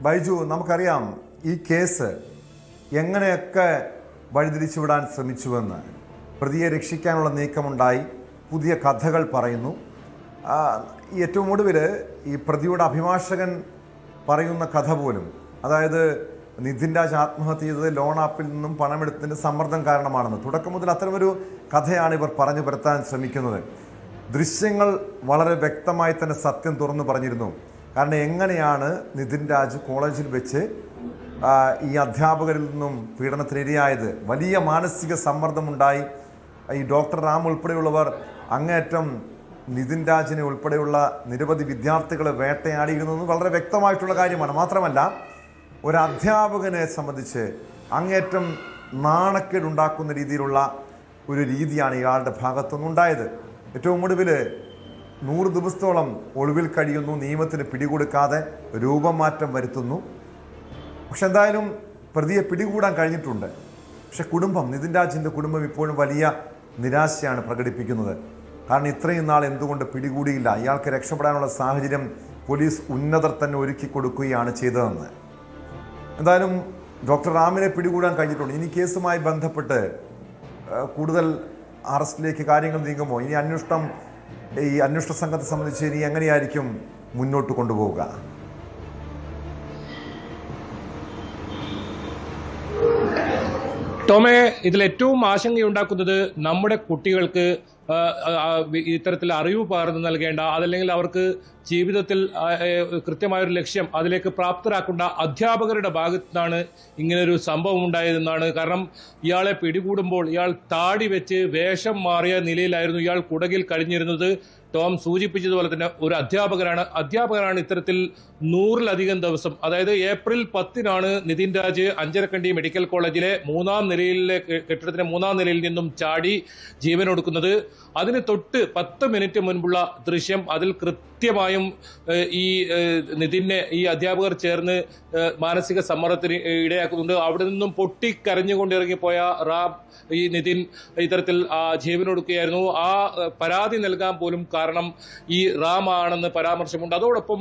ബൈജു, നമുക്കറിയാം ഈ കേസ് എങ്ങനെയൊക്കെ വഴിതിരിച്ചുവിടാൻ ശ്രമിച്ചുവെന്ന്. പ്രതിയെ രക്ഷിക്കാനുള്ള നീക്കമുണ്ടായി, പുതിയ കഥകൾ പറയുന്നു. ഏറ്റവും ഒടുവിൽ ഈ പ്രതിയുടെ അഭിഭാഷകൻ പറയുന്ന കഥ പോലും, അതായത് നിതിൻ രാജ് ആത്മഹത്യ ചെയ്തത് ലോൺ ആപ്പിൽ നിന്നും പണമെടുത്തതിൻ്റെ സമ്മർദ്ദം കാരണമാണെന്ന്. തുടക്കം മുതൽ അത്തരമൊരു കഥയാണ് ഇവർ പറഞ്ഞു പരത്താൻ ശ്രമിക്കുന്നത്. ദൃശ്യങ്ങൾ വളരെ വ്യക്തമായി തന്നെ സത്യം തുറന്നു പറഞ്ഞിരുന്നു. കാരണം എങ്ങനെയാണ് നിതിൻ രാജ് കോളേജിൽ വെച്ച് ഈ അധ്യാപകരിൽ നിന്നും പീഡനത്തിനിരയായത്. വലിയ മാനസിക സമ്മർദ്ദമുണ്ടായി. ഈ ഡോക്ടർ റാം ഉൾപ്പെടെയുള്ളവർ അങ്ങേയറ്റം നിതിൻ രാജിനെ ഉൾപ്പെടെയുള്ള നിരവധി വിദ്യാർത്ഥികളെ വേട്ടയാടിയിരുന്നത് വളരെ വ്യക്തമായിട്ടുള്ള കാര്യമാണ്. മാത്രമല്ല, ഒരു അധ്യാപകനെ സംബന്ധിച്ച് അങ്ങേയറ്റം നാണക്കേടുണ്ടാക്കുന്ന രീതിയിലുള്ള ഒരു രീതിയാണ് ഇയാളുടെ ഭാഗത്തുനിന്നുണ്ടായത്. ഏറ്റവും ഒടുവിൽ 100 ദിവസത്തോളം ഒളിവിൽ കഴിയുന്നു, നിയമത്തിന് പിടികൊടുക്കാതെ രൂപം മാറ്റം വരുത്തുന്നു. പക്ഷെ എന്തായാലും പ്രതിയെ പിടികൂടാൻ കഴിഞ്ഞിട്ടുണ്ട്. പക്ഷെ കുടുംബം, നിതിൻ രാജിൻ്റെ കുടുംബം ഇപ്പോഴും വലിയ നിരാശയാണ് പ്രകടിപ്പിക്കുന്നത്. കാരണം ഇത്രയും നാൾ എന്തുകൊണ്ട് പിടികൂടിയില്ല, ഇയാൾക്ക് രക്ഷപ്പെടാനുള്ള സാഹചര്യം പോലീസ് ഉന്നതർ തന്നെ ഒരുക്കി കൊടുക്കുകയാണ് ചെയ്തതെന്ന്. എന്തായാലും ഡോക്ടർ റാമിനെ പിടികൂടാൻ കഴിഞ്ഞിട്ടുണ്ട്. ഇനി കേസുമായി ബന്ധപ്പെട്ട് കൂടുതൽ അറസ്റ്റിലേക്ക് കാര്യങ്ങൾ നീങ്ങുമോ? ഇനി ഈ അന്വേഷണ സംഘത്തെ സംബന്ധിച്ച് ഇനി എങ്ങനെയായിരിക്കും മുന്നോട്ട് കൊണ്ടുപോവുക? ടോമേ, ഇതിൽ ഏറ്റവും ആശങ്കയുണ്ടാക്കുന്നത് നമ്മുടെ കുട്ടികൾക്ക് ഇത്തരത്തിൽ അറിവ് പകർന്നു നൽകേണ്ട, അതല്ലെങ്കിൽ അവർക്ക് ജീവിതത്തിൽ കൃത്യമായൊരു ലക്ഷ്യം അതിലേക്ക് പ്രാപ്തരാക്കേണ്ട അധ്യാപകരുടെ ഭാഗത്തു നിന്നാണ് ഇങ്ങനൊരു സംഭവം ഉണ്ടായതെന്നാണ്. കാരണം ഇയാളെ പിടികൂടുമ്പോൾ ഇയാൾ താടി വെച്ച് വേഷം മാറിയ നിലയിലായിരുന്നു ഇയാൾ കുടകിൽ കഴിഞ്ഞിരുന്നത്. ടോം സൂചിപ്പിച്ചതുപോലെ തന്നെ ഒരു അധ്യാപകനാണ് ഇത്തരത്തിൽ 100-ലധികം ദിവസം, അതായത് ഏപ്രിൽ 10-നാണ് നിതിൻ രാജ് അഞ്ചരക്കണ്ടി മെഡിക്കൽ കോളേജിലെ കെട്ടിടത്തിന്റെ 3-ാം നിലയിൽ നിന്നും ചാടി ജീവനൊടുക്കുന്നത്. അതിന് തൊട്ട് 10 മിനിറ്റ് മുൻപുള്ള ദൃശ്യം, അതിൽ കൃത്യമായും ഈ നിതിനെ ഈ അധ്യാപകർ ചേർന്ന് മാനസിക സമ്മർദ്ദത്തിന് ഇടയാക്കുന്നുണ്ട്. അവിടെ നിന്നും പൊട്ടിക്കരഞ്ഞുകൊണ്ടിറങ്ങിപ്പോയ ഈ നിതിൻ ഇത്തരത്തിൽ ജീവനൊടുക്കുകയായിരുന്നു. ആ പരാതി നൽകാൻ പോലും കാരണം ഈ റാം ആണെന്ന് പരാമർശമുണ്ട്. അതോടൊപ്പം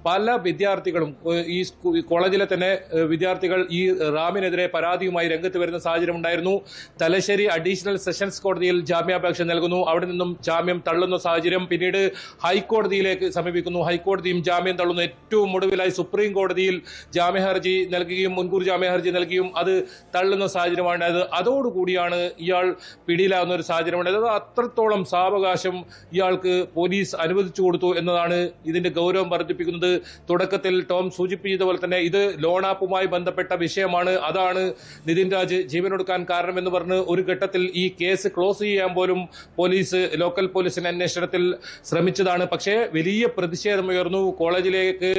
പല വിദ്യാർത്ഥികളും, ഈ കോളേജിലെ തന്നെ വിദ്യാർത്ഥികൾ ഈ റാമിനെതിരെ പരാതിയുമായി രംഗത്ത് വരുന്ന സാഹചര്യം ഉണ്ടായിരുന്നു. തലശ്ശേരി അഡീഷണൽ സെഷൻസ് കോടതിയിൽ ജാമ്യാപേക്ഷ നൽകുന്നു. അവിടെ നിന്നും ജാമ്യം തള്ളുന്ന സാഹചര്യം. പിന്നീട് ഹൈക്കോടതിയിലേക്ക് സമീപിക്കുന്നു. ഹൈക്കോടതിയും ജാമ്യം തള്ളുന്നു. ഏറ്റവും ഒടുവിലായി സുപ്രീം കോടതിയിൽ ജാമ്യഹർജി നൽകുകയും മുൻകൂർ ജാമ്യഹർജി നൽകിയും അത് തള്ളുന്ന സാഹചര്യമാണ് ഉണ്ടായത്. അതോടുകൂടിയാണ് ഇയാൾ പിടിയിലാകുന്ന ഒരു സാഹചര്യം ഉണ്ടായത്. അത് അത്രത്തോളം സാവകാശം ഇയാൾക്ക് പോലീസ് അനുവദിച്ചു കൊടുത്തു എന്നതാണ് ഇതിന്റെ ഗൗരവം വർദ്ധിപ്പിക്കുന്നത്. തുടക്കത്തിൽ ടോം സൂചിപ്പിച്ചതുപോലെ തന്നെ ഇത് ലോൺ ആപ്പുമായി ബന്ധപ്പെട്ട വിഷയമാണ്, അതാണ് നിതിൻ രാജ് ജീവനൊടുക്കാൻ കാരണമെന്ന് പറഞ്ഞ് ഒരു ഘട്ടത്തിൽ ഈ കേസ് ക്ലോസ് ചെയ്യാൻ പോലും ലോക്കൽ പോലീസിന്റെ അന്വേഷണത്തിൽ ശ്രമിച്ചതാണ്. പക്ഷേ വലിയ പ്രതിഷേധമുയർന്നു. കോളേജിലേക്ക്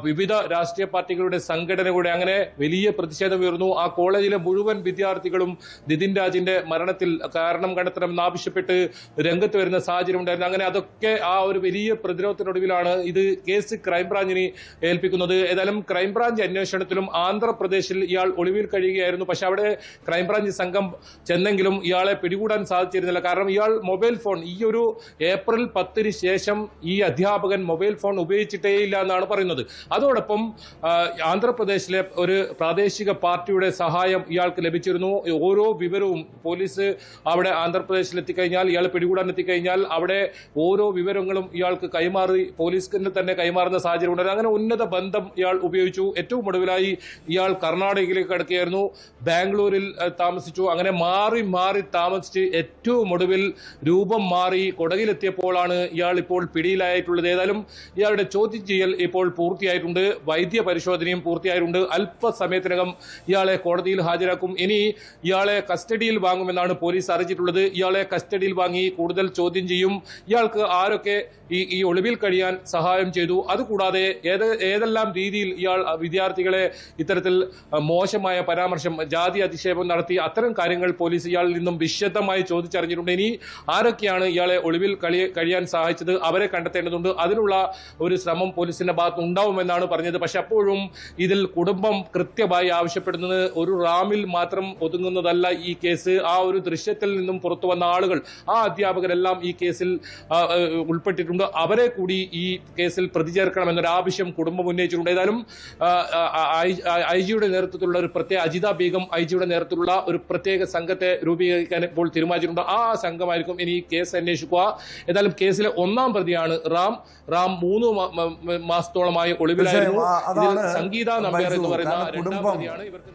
വിവിധ രാഷ്ട്രീയ പാർട്ടികളുടെ സംഘടനകളുടെ അങ്ങനെ വലിയ പ്രതിഷേധമുയർന്നു. ആ കോളേജിലെ മുഴുവൻ വിദ്യാർത്ഥികളും നിതിൻ രാജിന്റെ മരണത്തിൽ കാരണം കണ്ടെത്തണമെന്നാവശ്യപ്പെട്ട് രംഗത്ത് വരുന്ന സാഹചര്യം ഉണ്ടായിരുന്നു. അങ്ങനെ അതൊക്കെ ആ ഒരു വലിയ പ്രതിരോധത്തിനൊടുവിലാണ് ഇത് കേസ് ക്രൈംബ്രാഞ്ചിന് ഏൽപ്പിക്കുന്നത്. ഏതായാലും ക്രൈംബ്രാഞ്ച് അന്വേഷണത്തിലും ആന്ധ്രാപ്രദേശിൽ ഇയാൾ ഒളിവിൽ കഴിയുകയായിരുന്നു. പക്ഷെ അവിടെ ക്രൈംബ്രാഞ്ച് സംഘം ചെന്നെങ്കിലും ഇയാളെ പിടികൂടാൻ സാധിച്ചിരുന്നില്ല. കാരണം ഇയാൾ മൊബൈൽ ഫോൺ, ഈ ഒരു ഏപ്രിൽ 10-ന് ശേഷം ഈ അധ്യാപകൻ മൊബൈൽ ഫോൺ ഉപയോഗിച്ചിട്ടേയില്ല എന്നാണ് പറയുന്നത്. അതോടൊപ്പം ആന്ധ്രാപ്രദേശിലെ ഒരു പ്രാദേശിക പാർട്ടിയുടെ സഹായം ഇയാൾക്ക് ലഭിച്ചിരുന്നു. ഓരോ വിവരവും പോലീസ് അവിടെ ആന്ധ്രാപ്രദേശിൽ എത്തിക്കഴിഞ്ഞാൽ, ഇയാൾ പിടികൂടാൻ എത്തിക്കഴിഞ്ഞാൽ അവിടെ ഓരോ വിവരങ്ങളും ഇയാൾക്ക് പോലീസിന് തന്നെ കൈമാറുന്ന സാഹചര്യം ഉണ്ടായിരുന്നു. അങ്ങനെ ഉന്നത ബന്ധം ഇയാൾ ഉപയോഗിച്ചു. ഏറ്റവും ഒടുവിലായി ഇയാൾ കർണാടകയിലേക്ക് കടക്കുകയായിരുന്നു, ബാംഗ്ലൂരിൽ താമസിച്ചു. അങ്ങനെ മാറി മാറി താമസിച്ച് ഏറ്റവും ഒടുവിൽ രൂപം മാറി കൊടകിലെത്തിയപ്പോഴാണ് ഇയാൾ ഇപ്പോൾ പിടിയിലായിട്ടുള്ളത്. ഏതായാലും ഇയാളുടെ ചോദ്യം ചെയ്യൽ ഇപ്പോൾ പൂർത്തിയായിട്ടുണ്ട്, വൈദ്യ പരിശോധനയും പൂർത്തിയായിട്ടുണ്ട്. അല്പസമയത്തിനകം ഇയാളെ കോടതിയിൽ ഹാജരാക്കും. ഇനി ഇയാളെ കസ്റ്റഡിയിൽ വാങ്ങുമെന്നാണ് പോലീസ് അറിയിച്ചിട്ടുള്ളത്. ഇയാളെ കസ്റ്റഡിയിൽ വാങ്ങി കൂടുതൽ ചോദ്യം ചെയ്യും. ഇയാൾക്ക് ആരൊക്കെ ഈ ഒളിവിൽ കഴിയാൻ സഹായം ചെയ്തു, അതുകൂടാതെ ഏതെല്ലാം രീതിയിൽ ഇയാൾ വിദ്യാർത്ഥികളെ ഇത്തരത്തിൽ മോശമായ പരാമർശം, ജാതി അധിക്ഷേപം നടത്തി, അത്തരം കാര്യങ്ങൾ പോലീസ് ഇയാളിൽ നിന്നും വിശദമായി ചോദിച്ചറിഞ്ഞിട്ടുണ്ട്. ഇനി ആരൊക്കെയാണ് ഇയാളെ ഒളിവിൽ കഴിയാൻ സഹായിച്ചത് അവരെ കണ്ടെത്തേണ്ടതുണ്ട്. അതിനുള്ള ഒരു ശ്രമം പോലീസിന്റെ ഭാഗത്ത് ഉണ്ടാവുമെന്നാണ് പറഞ്ഞത്. പക്ഷെ അപ്പോഴും ഇതിൽ കുടുംബം കൃത്യമായി ആവശ്യപ്പെടുന്നത് ഒരു റാമിൽ മാത്രം ഒതുങ്ങുന്നതല്ല ഈ കേസ്. ആ ഒരു ദൃശ്യത്തിൽ നിന്നും പുറത്തു വന്ന ആളുകൾ, ആ അധ്യാപകരെല്ലാം ഈ കേസിൽ ഉൾപ്പെട്ടിട്ടുണ്ട്. അവരെ കൂടി ഈ കേസിൽ പ്രതി ചേർക്കണമെന്നൊരു ആവശ്യം കുടുംബം ഉന്നയിച്ചിട്ടുണ്ട്. ഏതായാലും ഐജിയുടെ നേതൃത്വത്തിലുള്ള ഒരു പ്രത്യേക അജിത ബീഗം ഐജിയുടെ നേതൃത്വത്തിലുള്ള ഒരു പ്രത്യേക സംഘത്തെ രൂപീകരിക്കാൻ ഇപ്പോൾ തീരുമാനിച്ചിട്ടുണ്ട്. ആ സംഘമായിരിക്കും ഇനി കേസ് അന്വേഷിക്കുക. ഏതായാലും കേസിലെ ഒന്നാം പ്രതിയാണ് റാം. 3 മാസത്തോളമായി ഒളിവിലായിരുന്നു. സംഗീത നമ്പ്യാർ എന്ന് പറയുന്ന രണ്ടാം പ്രതിയാണ്. ഇവർക്ക്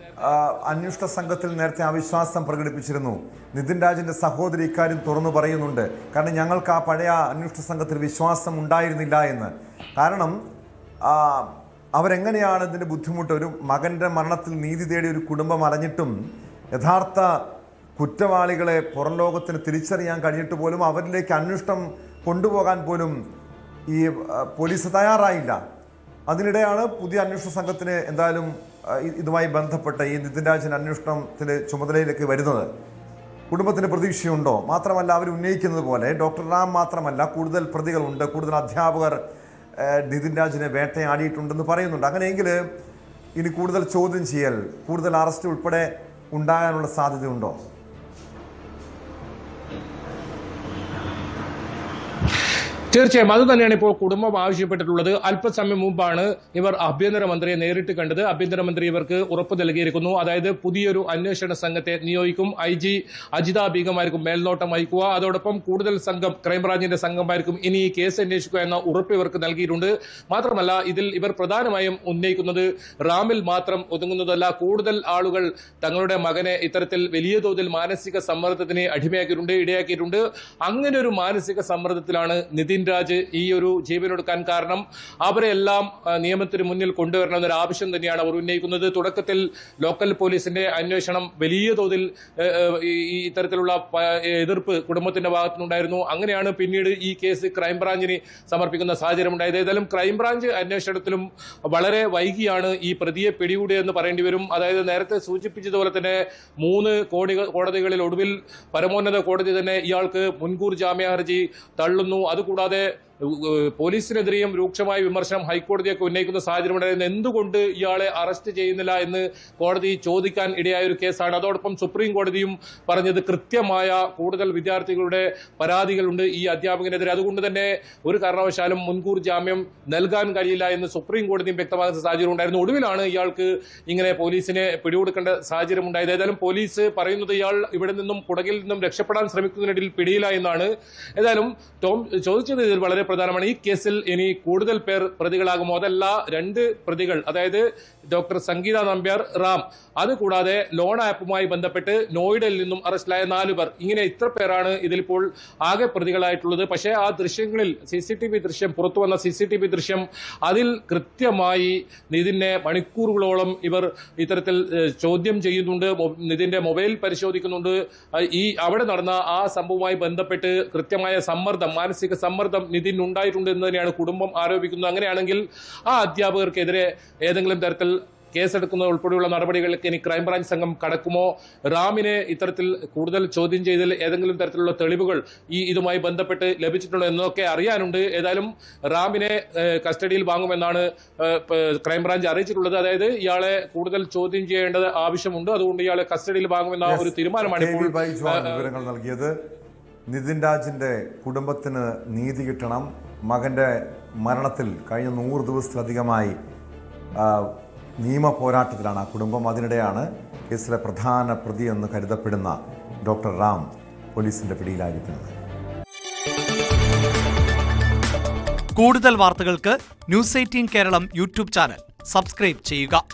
അന്വേഷണ സംഘത്തിൽ നേരത്തെ അവിശ്വാസം പ്രകടിപ്പിച്ചിരുന്നു. നിതിൻ രാജിന്റെ സഹോദരി ഇക്കാര്യം തുറന്നു പറയുന്നുണ്ട്. കാരണം ഞങ്ങൾക്ക് ആ പഴയ അന്വേഷണ സംഘത്തിൽ വിശ്വാസം ഉണ്ടായിരുന്നില്ല എന്ന്. കാരണം അവരെങ്ങനെയാണ് ഇതിന്റെ ബുദ്ധിമുട്ട്, ഒരു മകന്റെ മരണത്തിൽ നീതി തേടിയ ഒരു കുടുംബം അറിഞ്ഞിട്ടും യഥാർത്ഥ കുറ്റവാളികളെ പുറം ലോകത്തിന് തിരിച്ചറിയാൻ കഴിഞ്ഞിട്ട് പോലും അവരിലേക്ക് അന്വേഷണം കൊണ്ടുപോകാൻ പോലും ഈ പോലീസ് തയ്യാറായില്ല. അതിനിടെയാണ് പുതിയ അന്വേഷണ സംഘത്തിന് എന്തായാലും ഇതുമായി ബന്ധപ്പെട്ട ഈ നിതിൻ രാജിന്റെ അന്വേഷണത്തിന്റെ ചുമതലയിലേക്ക് വരുന്നത്. കുടുംബത്തിന് പ്രതീക്ഷയുണ്ടോ? മാത്രമല്ല, അവർ ഉന്നയിക്കുന്നത് പോലെ ഡോക്ടർ റാം മാത്രമല്ല, കൂടുതൽ പ്രതികളുണ്ട്, കൂടുതൽ അധ്യാപകർ നിതിൻ രാജിനെ വേട്ടയാടിയിട്ടുണ്ടെന്ന് പറയുന്നുണ്ട്. അങ്ങനെയെങ്കിൽ ഇനി കൂടുതൽ ചോദ്യം ചെയ്യൽ, കൂടുതൽ അറസ്റ്റ് ഉൾപ്പെടെ ഉണ്ടാകാനുള്ള സാധ്യതയുണ്ടോ? തീർച്ചയായും അത് തന്നെയാണ് ഇപ്പോൾ കുടുംബം ആവശ്യപ്പെട്ടിട്ടുള്ളത്. അല്പസമയം മുമ്പാണ് ഇവർ ആഭ്യന്തരമന്ത്രിയെ നേരിട്ട് കണ്ടത്. ആഭ്യന്തരമന്ത്രി ഇവർക്ക് ഉറപ്പ് നൽകിയിരിക്കുന്നു. അതായത് പുതിയൊരു അന്വേഷണ സംഘത്തെ നിയോഗിക്കും. ഐജി അജിത ബീഗമായിരിക്കും മേൽനോട്ടം വഹിക്കുക. അതോടൊപ്പം കൂടുതൽ സംഘം, ക്രൈംബ്രാഞ്ചിന്റെ സംഘമായിരിക്കും ഇനി ഈ കേസ് അന്വേഷിക്കുക എന്ന ഉറപ്പ് ഇവർക്ക് നൽകിയിട്ടുണ്ട്. മാത്രമല്ല, ഇതിൽ ഇവർ പ്രധാനമായും ഉന്നയിക്കുന്നത് റാമിൽ മാത്രം ഒതുങ്ങുന്നതല്ല, കൂടുതൽ ആളുകൾ തങ്ങളുടെ മകനെ ഇത്തരത്തിൽ വലിയ തോതിൽ മാനസിക സമ്മർദ്ദത്തിന് ഇടയാക്കിയിട്ടുണ്ട്. അങ്ങനെ ഒരു മാനസിക സമ്മർദ്ദത്തിലാണ് നിതിൻ രാജ് ഈ ഒരു ജീവനൊടുക്കാൻ കാരണം. അവരെല്ലാം നിയമത്തിന് മുന്നിൽ കൊണ്ടുവരണമെന്നൊരു ആവശ്യം തന്നെയാണ് അവർ ഉന്നയിക്കുന്നത്. തുടക്കത്തിൽ ലോക്കൽ പോലീസിന്റെ അന്വേഷണം വലിയ തോതിൽ ഈ ഇത്തരത്തിലുള്ള എതിർപ്പ് കുടുംബത്തിന്റെ ഭാഗത്തുനിന്നുണ്ടായിരുന്നു. അങ്ങനെയാണ് പിന്നീട് ഈ കേസ് ക്രൈംബ്രാഞ്ചിന് സമർപ്പിക്കുന്ന സാഹചര്യം ഉണ്ടായത്. ഏതായാലും ക്രൈംബ്രാഞ്ച് അന്വേഷണത്തിലും വളരെ വൈകിയാണ് ഈ പ്രതിയെ പിടികൂടിയെന്ന് പറയേണ്ടി വരും. അതായത് നേരത്തെ സൂചിപ്പിച്ചതുപോലെ തന്നെ 3 കോടതികളിൽ ഒടുവിൽ പരമോന്നത കോടതി തന്നെ ഇയാൾക്ക് മുൻകൂർ ജാമ്യ ഹർജി തള്ളുന്നു. അതുകൂടാതെ പോലീസിനെതിരെയും രൂക്ഷമായ വിമർശനം ഹൈക്കോടതിയൊക്കെ ഉന്നയിക്കുന്ന സാഹചര്യം ഉണ്ടായിരുന്നു. എന്തുകൊണ്ട് ഇയാളെ അറസ്റ്റ് ചെയ്യുന്നില്ല എന്ന് കോടതി ചോദിക്കാൻ ഇടയായ ഒരു കേസാണ്. അതോടൊപ്പം സുപ്രീം കോടതിയും പറഞ്ഞത് കൃത്യമായ കൂടുതൽ വിദ്യാർത്ഥികളുടെ പരാതികളുണ്ട് ഈ അധ്യാപകനെതിരെ. അതുകൊണ്ട് തന്നെ ഒരു കാരണവശാലും മുൻകൂർ ജാമ്യം നൽകാൻ കഴിയില്ല എന്ന് സുപ്രീം കോടതിയും വ്യക്തമാക്കുന്ന സാഹചര്യം ഉണ്ടായിരുന്നു. ഒടുവിലാണ് ഇയാൾക്ക് ഇങ്ങനെ പോലീസിനെ പിടികൊടുക്കേണ്ട സാഹചര്യം ഉണ്ടായത്. ഏതായാലും പോലീസ് പറയുന്നത് ഇയാൾ ഇവിടെ നിന്നും കുടകിൽ നിന്നും രക്ഷപ്പെടാൻ ശ്രമിക്കുന്നതിനിടയിൽ പിടിയില്ല എന്നാണ്. ഏതായാലും ടോം ചോദിച്ചത് ഇതിൽ വളരെ പ്രധാനമാണ്. ഈ കേസിൽ ഇനി കൂടുതൽ പേർ പ്രതികളാകുമോ? അതല്ല, 2 പ്രതികൾ, അതായത് ഡോക്ടർ സംഗീത നമ്പ്യാർ, റാം, അതുകൂടാതെ ലോൺ ആപ്പുമായി ബന്ധപ്പെട്ട് നോയിഡയിൽ നിന്നും അറസ്റ്റിലായ 4 പേർ, ഇങ്ങനെ ഇത്ര പേരാണ് ഇതിലിപ്പോൾ ആകെ പ്രതികളായിട്ടുള്ളത്. പക്ഷേ ആ ദൃശ്യങ്ങളിൽ പുറത്തു വന്ന CCTV ദൃശ്യം, അതിൽ കൃത്യമായി നിതിനെ മണിക്കൂറുകളോളം ഇവർ ഇത്തരത്തിൽ ചോദ്യം ചെയ്യുന്നുണ്ട്, നിതിന്റെ മൊബൈൽ പരിശോധിക്കുന്നുണ്ട്. ഈ അവിടെ നടന്ന ആ സംഭവവുമായി ബന്ധപ്പെട്ട് കൃത്യമായ സമ്മർദ്ദം, മാനസിക സമ്മർദ്ദം നിതിൻ ഉണ്ടായിട്ടുണ്ട് എന്ന് തന്നെയാണ് കുടുംബം ആരോപിക്കുന്നത്. അങ്ങനെയാണെങ്കിൽ ആ അധ്യാപകർക്കെതിരെ ഏതെങ്കിലും തരത്തിൽ കേസെടുക്കുന്നത് ഉൾപ്പെടെയുള്ള നടപടികളിലേക്ക് ഇനി ക്രൈംബ്രാഞ്ച് സംഘം കടക്കുമോ? റാമിനെ ഇത്തരത്തിൽ കൂടുതൽ ചോദ്യം ചെയ്തതിൽ ഏതെങ്കിലും തരത്തിലുള്ള തെളിവുകൾ ഇതുമായി ബന്ധപ്പെട്ട് ലഭിച്ചിട്ടുണ്ടോ എന്നൊക്കെ അറിയാനുണ്ട്. ഏതായാലും റാമിനെ കസ്റ്റഡിയിൽ വാങ്ങുമെന്നാണ് ക്രൈംബ്രാഞ്ച് അറിയിച്ചിട്ടുള്ളത്. അതായത് ഇയാളെ കൂടുതൽ ചോദ്യം ചെയ്യേണ്ടത് ആവശ്യമുണ്ട്. അതുകൊണ്ട് ഇയാളെ കസ്റ്റഡിയിൽ വാങ്ങുമെന്ന ഒരു തീരുമാനമാണ് ഇപ്പോൾ വിവരങ്ങൾ നൽകിയത്. നിതിൻ രാജിന്റെ കുടുംബത്തിന് നീതി കിട്ടണം. മകന്റെ മരണത്തിൽ കഴിഞ്ഞ 100 ദിവസത്തിലധികമായി നിയമ പോരാട്ടത്തിലാണ് ആ കുടുംബം. അതിനിടെയാണ് കേസിലെ പ്രധാന പ്രതി എന്ന് കരുതപ്പെടുന്ന ഡോക്ടർ റാം പോലീസിന്റെ പിടിയിലായിരിക്കുന്നത്. കൂടുതൽ വാർത്തകൾക്ക് news 18 Keralam YouTube channel subscribe ചെയ്യുക.